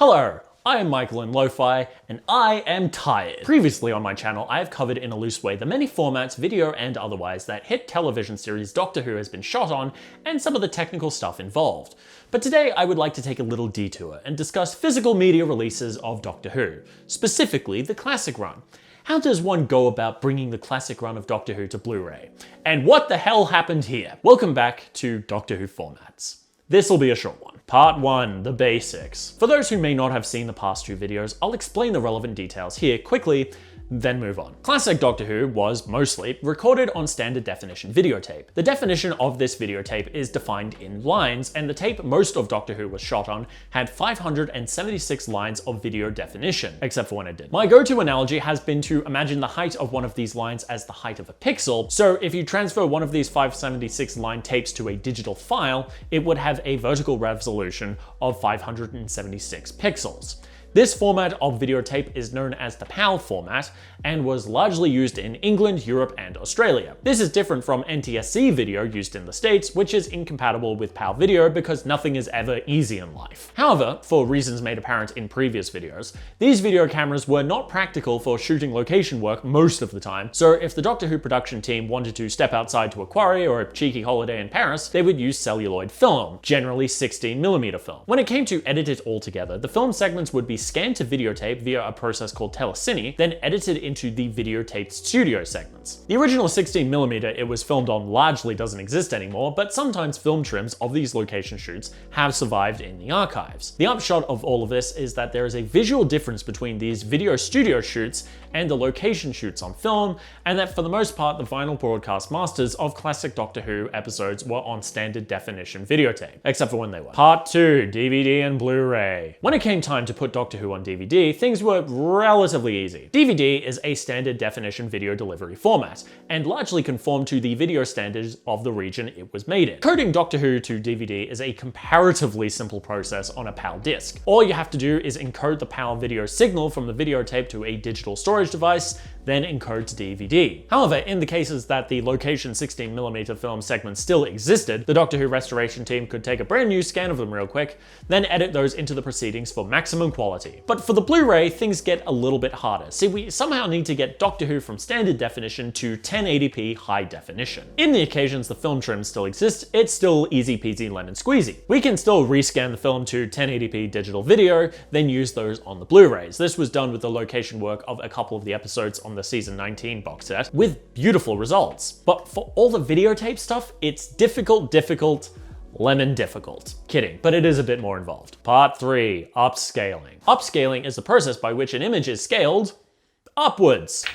Hello, I am Michael in Lo-Fi, and I am tired. Previously on my channel, I have covered in a loose way the many formats, video and otherwise, that hit television series Doctor Who has been shot on, and some of the technical stuff involved. But today I would like to take a little detour and discuss physical media releases of Doctor Who, specifically the classic run. How does one go about bringing the classic run of Doctor Who to Blu-ray? And what the hell happened here? Welcome back to Doctor Who Formats. This will be a short one. Part 1, the basics. For those who may not have seen the past two videos, I'll explain the relevant details here quickly, then move on. Classic Doctor Who was, mostly, recorded on standard definition videotape. The definition of this videotape is defined in lines, and the tape most of Doctor Who was shot on had 576 lines of video definition, except for when it did. My go-to analogy has been to imagine the height of one of these lines as the height of a pixel, so if you transfer one of these 576 line tapes to a digital file, it would have a vertical resolution of 576 pixels. This format of videotape is known as the PAL format and was largely used in England, Europe, and Australia. This is different from NTSC video used in the States, which is incompatible with PAL video because nothing is ever easy in life. However, for reasons made apparent in previous videos, these video cameras were not practical for shooting location work most of the time, so if the Doctor Who production team wanted to step outside to a quarry or a cheeky holiday in Paris, they would use celluloid film, generally 16mm film. When it came to edit it all together, the film segments would be scanned to videotape via a process called telecine, then edited into the videotaped studio segments. The original 16mm it was filmed on largely doesn't exist anymore, but sometimes film trims of these location shoots have survived in the archives. The upshot of all of this is that there is a visual difference between these video studio shoots and the location shoots on film, and that for the most part the final broadcast masters of classic Doctor Who episodes were on standard definition videotape, except for when they were. Part 2, DVD and Blu-ray. When it came time to put Doctor Who on DVD, things were relatively easy. DVD is a standard definition video delivery format, and largely conformed to the video standards of the region it was made in. Coding Doctor Who to DVD is a comparatively simple process on a PAL disc. All you have to do is encode the PAL video signal from the videotape to a digital storage device, then encode to DVD. However, in the cases that the location 16mm film segments still existed, the Doctor Who restoration team could take a brand new scan of them real quick, then edit those into the proceedings for maximum quality. But for the Blu-ray, things get a little bit harder. See, we somehow need to get Doctor Who from standard definition to 1080p high definition. In the occasions the film trims still exist, it's still easy peasy lemon squeezy. We can still rescan the film to 1080p digital video, then use those on the Blu-rays. This was done with the location work of a couple of the episodes on the season 19 box set, with beautiful results. But for all the videotape stuff, it's difficult, lemon difficult. Kidding, but it is a bit more involved. Part 3, upscaling. Upscaling is the process by which an image is scaled upwards.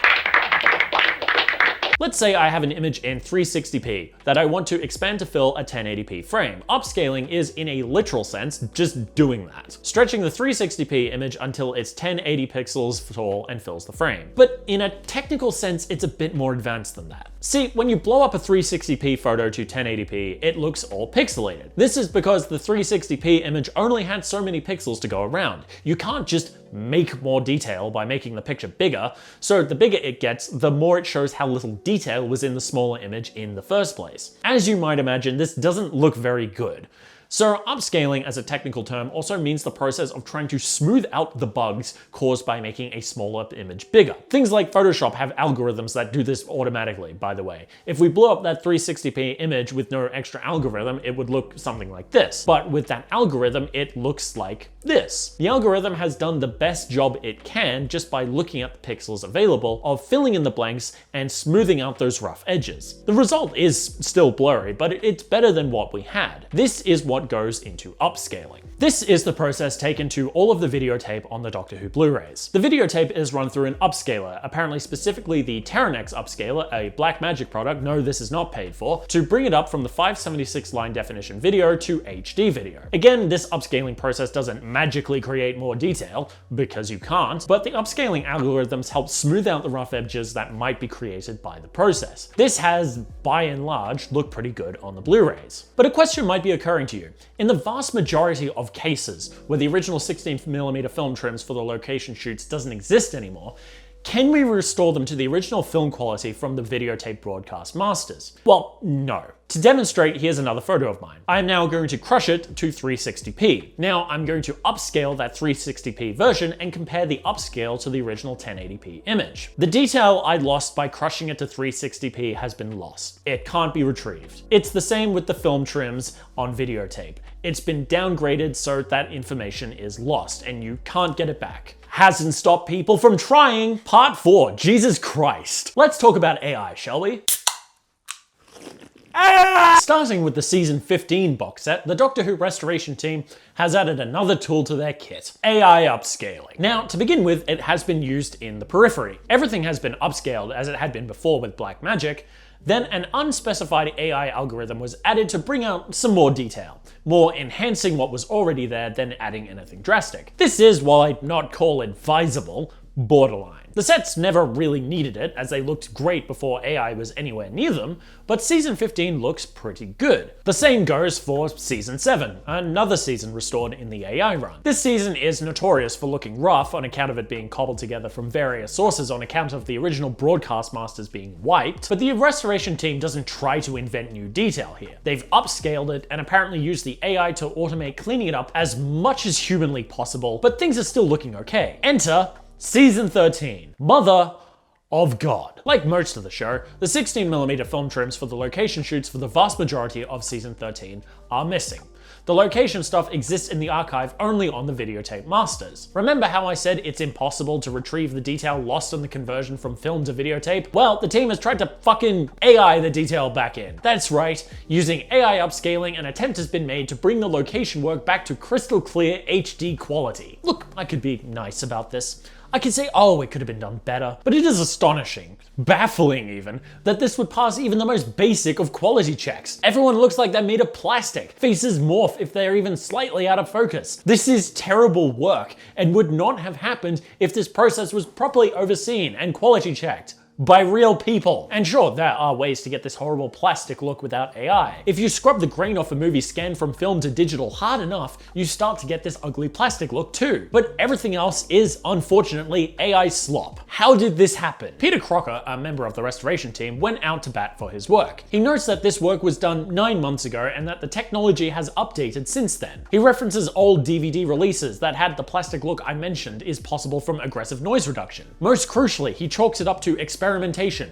Let's say I have an image in 360p that I want to expand to fill a 1080p frame. Upscaling is, in a literal sense, just doing that. Stretching the 360p image until it's 1080 pixels tall and fills the frame. But in a technical sense, it's a bit more advanced than that. See, when you blow up a 360p photo to 1080p, it looks all pixelated. This is because the 360p image only had so many pixels to go around. You can't just make more detail by making the picture bigger, so the bigger it gets, the more it shows how little detail was in the smaller image in the first place. As you might imagine, this doesn't look very good. So upscaling as a technical term also means the process of trying to smooth out the bugs caused by making a smaller image bigger. Things like Photoshop have algorithms that do this automatically, by the way. If we blew up that 360p image with no extra algorithm, it would look something like this. But with that algorithm, it looks like this. The algorithm has done the best job it can just by looking at the pixels available of filling in the blanks and smoothing out those rough edges. The result is still blurry, but it's better than what we had. This is what goes into upscaling. This is the process taken to all of the videotape on the Doctor Who Blu-rays. The videotape is run through an upscaler, apparently specifically the Terranex upscaler, a Black Magic product, no this is not paid for, to bring it up from the 576 line definition video to HD video. Again, this upscaling process doesn't magically create more detail, because you can't, but the upscaling algorithms help smooth out the rough edges that might be created by the process. This has, by and large, looked pretty good on the Blu-rays. But a question might be occurring to you. In the vast majority of cases where the original 16mm film trims for the location shoots doesn't exist anymore, can we restore them to the original film quality from the videotape broadcast masters? Well, no. To demonstrate, here's another photo of mine. I'm now going to crush it to 360p. Now I'm going to upscale that 360p version and compare the upscale to the original 1080p image. The detail I lost by crushing it to 360p has been lost. It can't be retrieved. It's the same with the film trims on videotape. It's been downgraded so that information is lost and you can't get it back. Hasn't stopped people from trying. Part 4, Jesus Christ. Let's talk about AI, shall we? Starting with the season 15 box set, the Doctor Who restoration team has added another tool to their kit, AI upscaling. Now, to begin with, it has been used in the periphery. Everything has been upscaled as it had been before with Black Magic. Then an unspecified AI algorithm was added to bring out some more detail, more enhancing what was already there than adding anything drastic. This is, while I'd not call advisable, borderline. The sets never really needed it, as they looked great before AI was anywhere near them, but season 15 looks pretty good. The same goes for season 7, another season restored in the AI run. This season is notorious for looking rough on account of it being cobbled together from various sources on account of the original broadcast masters being wiped, but the restoration team doesn't try to invent new detail here. They've upscaled it and apparently used the AI to automate cleaning it up as much as humanly possible, but things are still looking okay. Enter Season 13, Mother of God. Like most of the show, the 16mm film trims for the location shoots for the vast majority of Season 13 are missing. The location stuff exists in the archive only on the videotape masters. Remember how I said it's impossible to retrieve the detail lost in the conversion from film to videotape? Well, the team has tried to fucking AI the detail back in. That's right, using AI upscaling, an attempt has been made to bring the location work back to crystal clear HD quality. Look, I could be nice about this. I could say, oh, it could have been done better, but it is astonishing, baffling even, that this would pass even the most basic of quality checks. Everyone looks like they're made of plastic. Faces morph if they're even slightly out of focus. This is terrible work and would not have happened if this process was properly overseen and quality checked by real people. And sure, there are ways to get this horrible plastic look without AI. If you scrub the grain off a movie scanned from film to digital hard enough, you start to get this ugly plastic look too. But everything else is, unfortunately, AI slop. How did this happen? Peter Crocker, a member of the restoration team, went out to bat for his work. He notes that this work was done 9 months ago and that the technology has updated since then. He references old DVD releases that had the plastic look I mentioned is possible from aggressive noise reduction. Most crucially, he chalks it up to experimentation.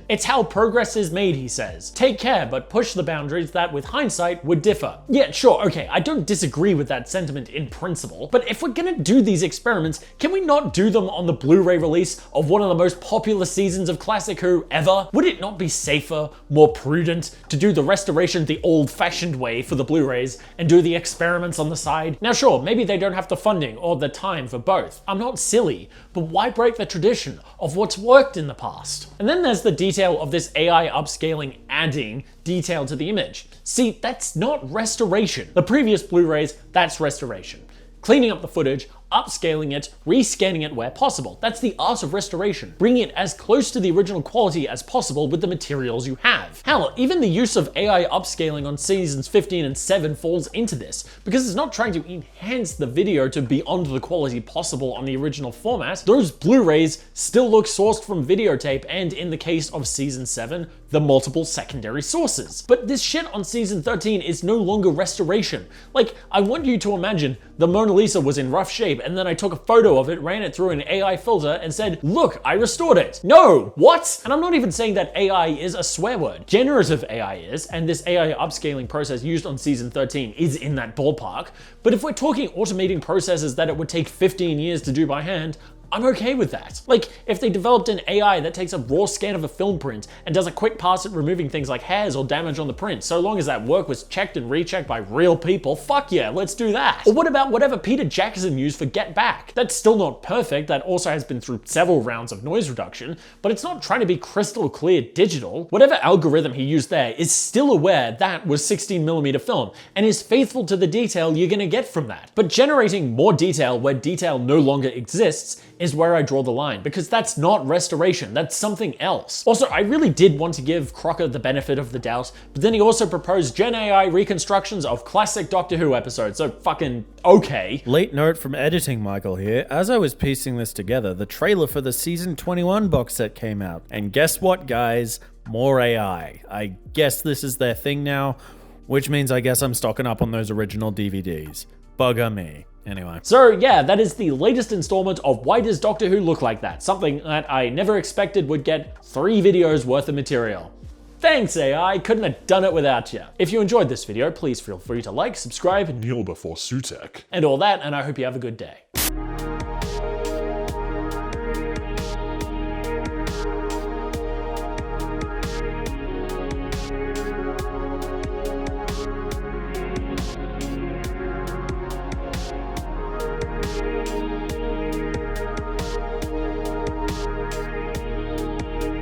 It's how progress is made, he says. Take care, but push the boundaries that with hindsight would differ. Yeah, sure, okay, I don't disagree with that sentiment in principle, but if we're gonna do these experiments, can we not do them on the Blu-ray release of one of the most popular seasons of Classic Who ever? Would it not be safer, more prudent, to do the restoration the old-fashioned way for the Blu-rays and do the experiments on the side? Now sure, maybe they don't have the funding or the time for both. I'm not silly, but why break the tradition of what's worked in the past? And then there's the detail of this AI upscaling adding detail to the image. See, that's not restoration. The previous Blu-rays, that's restoration. Cleaning up the footage, upscaling it, rescanning it where possible. That's the art of restoration. Bringing it as close to the original quality as possible with the materials you have. Hell, even the use of AI upscaling on seasons 15 and 7 falls into this, because it's not trying to enhance the video to beyond the quality possible on the original format. Those Blu-rays still look sourced from videotape and, in the case of season 7, the multiple secondary sources. But this shit on season 13 is no longer restoration. Like, I want you to imagine the Mona Lisa was in rough shape and then I took a photo of it, ran it through an AI filter and said, look, I restored it. No, what? And I'm not even saying that AI is a swear word. Generative AI is, and this AI upscaling process used on season 13 is in that ballpark. But if we're talking automating processes that it would take 15 years to do by hand, I'm okay with that. Like, if they developed an AI that takes a raw scan of a film print and does a quick pass at removing things like hairs or damage on the print, so long as that work was checked and rechecked by real people, fuck yeah, let's do that. Or what about whatever Peter Jackson used for Get Back? That's still not perfect, that also has been through several rounds of noise reduction, but it's not trying to be crystal clear digital. Whatever algorithm he used there is still aware that was 16mm film, and is faithful to the detail you're gonna get from that. But generating more detail where detail no longer exists is where I draw the line, because that's not restoration, that's something else. Also, I really did want to give Crocker the benefit of the doubt, but then he also proposed Gen AI reconstructions of classic Doctor Who episodes, so fucking okay. Late note from editing Michael here. As I was piecing this together, the trailer for the season 21 box set came out, and guess what, guys? more AI. I guess this is their thing now, which means I guess I'm stocking up on those original DVDs. Bugger me. Anyway. So yeah, that is the latest installment of Why Does Doctor Who Look Like That? Something that I never expected would get 3 videos worth of material. Thanks AI, couldn't have done it without you. If you enjoyed this video, please feel free to like, subscribe, Kneel before Sutek. and all that, and I hope you have a good day.